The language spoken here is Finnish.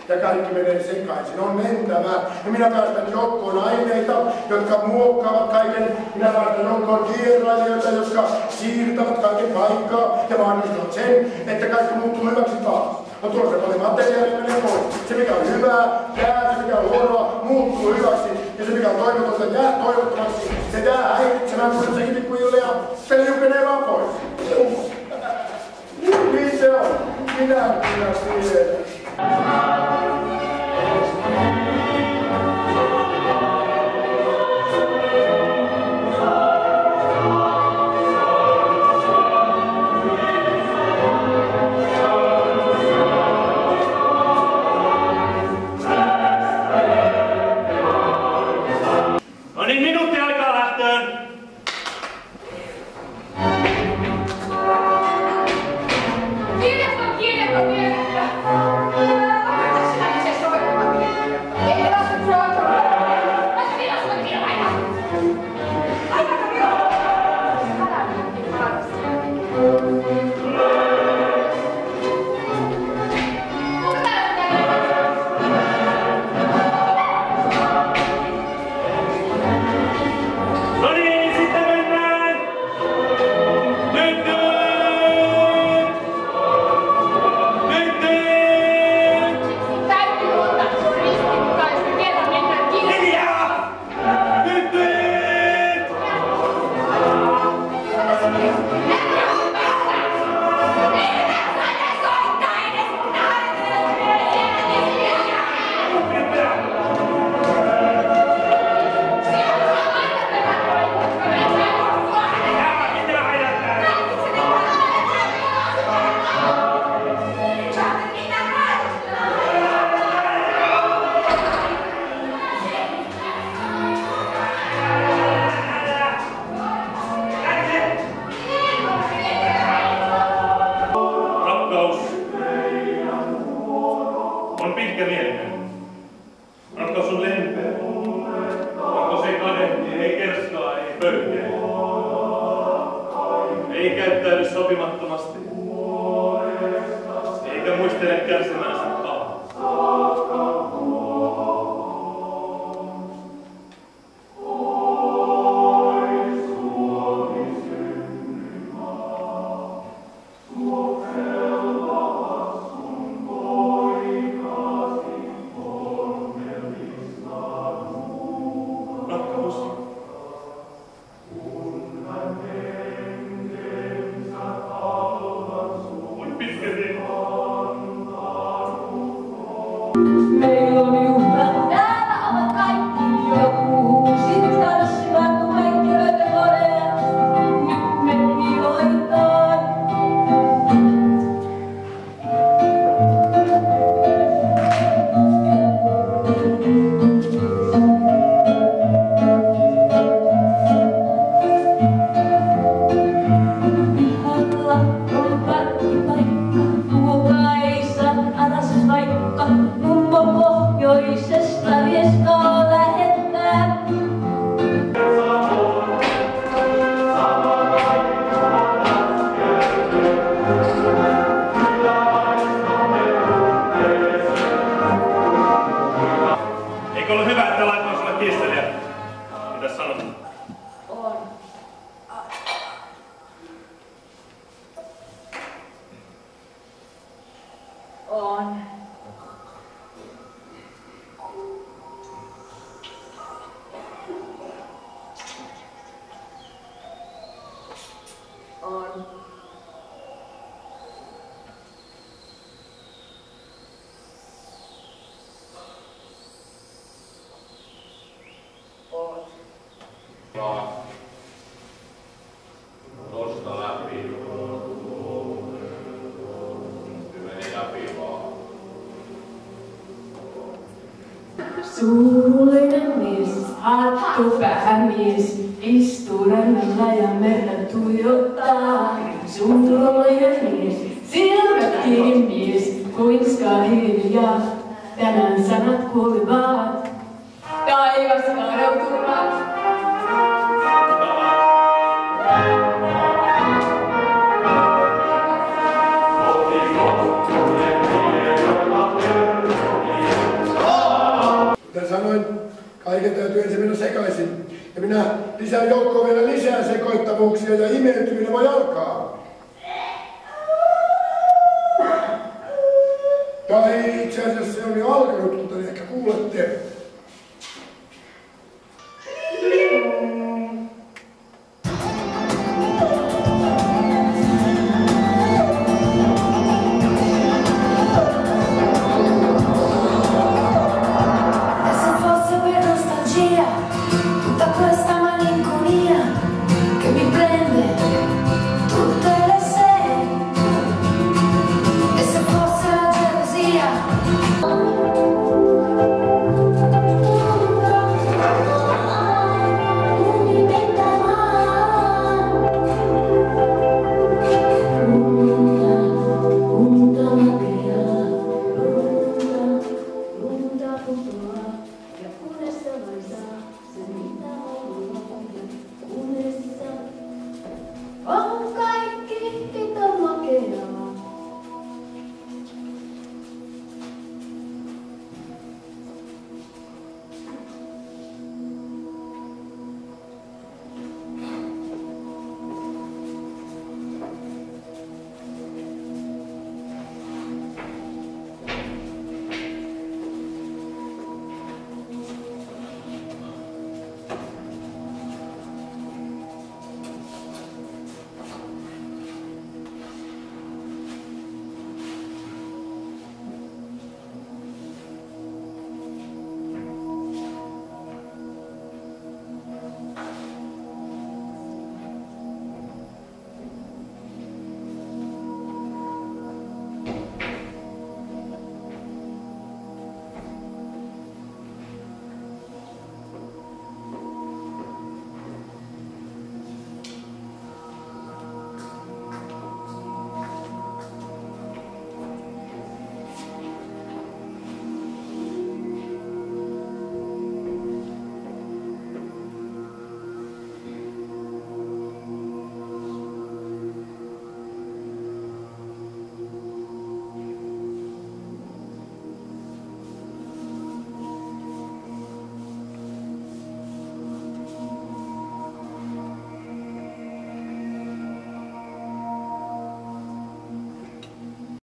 ja kaikki menee sekaisin. On mentävä. Ja minä päästän joukkoon aineita, jotka muokkaavat kaiken. Minä päästän joukkoon kierrailijoita, jotka siirtävät kaiken paikkaa ja varmistavat sen, että kaikki muuttuu hyväksi taas. No tuossa paljon materiaalia menee pois. Se mikä on hyvää, jää, se mikä on huonoa, muuttuu hyväksi. Ja se mikä on toivotonta, jää toivottavaksi. Se jää häiritsemään sekin pikkuhiljaa ja se liukenee vaan pois. Niin se on. Minä tiedän. Ei käyttäydy sopimattomasti, eikä muistele kärsimänsä pahaa. Meillä on juhla, täällä ovat kaikki jo kuusi tanssivat kaikki korea. Nyt me iloitaan. Pihalla on parkkipaikka, tuokaa ei saa alas vaikka. Pohjoisesta vieskaa lähettää. Eikö ole hyvä, että laitoin sulle kiistelijä? Mitäs sanot? On. On. On. On. Tosta läpi. Meni läpi vaan. Surullinen mies, hattu päämies, istuu rannalla ja merta tuijottaa. Surullinen mies, silmät kiinni mies, kuinka hiljaa, tänään sanat kuuluvat. Taivas kadeutuvat. sanoin, kaiken täytyy ensin mennä sekaisin. Ja minä lisään joukkoon vielä lisää sekoittavuuksia ja imeytyminen voi alkaa. Tai itse asiassa se on jo alkanut, kuten ehkä kuulette.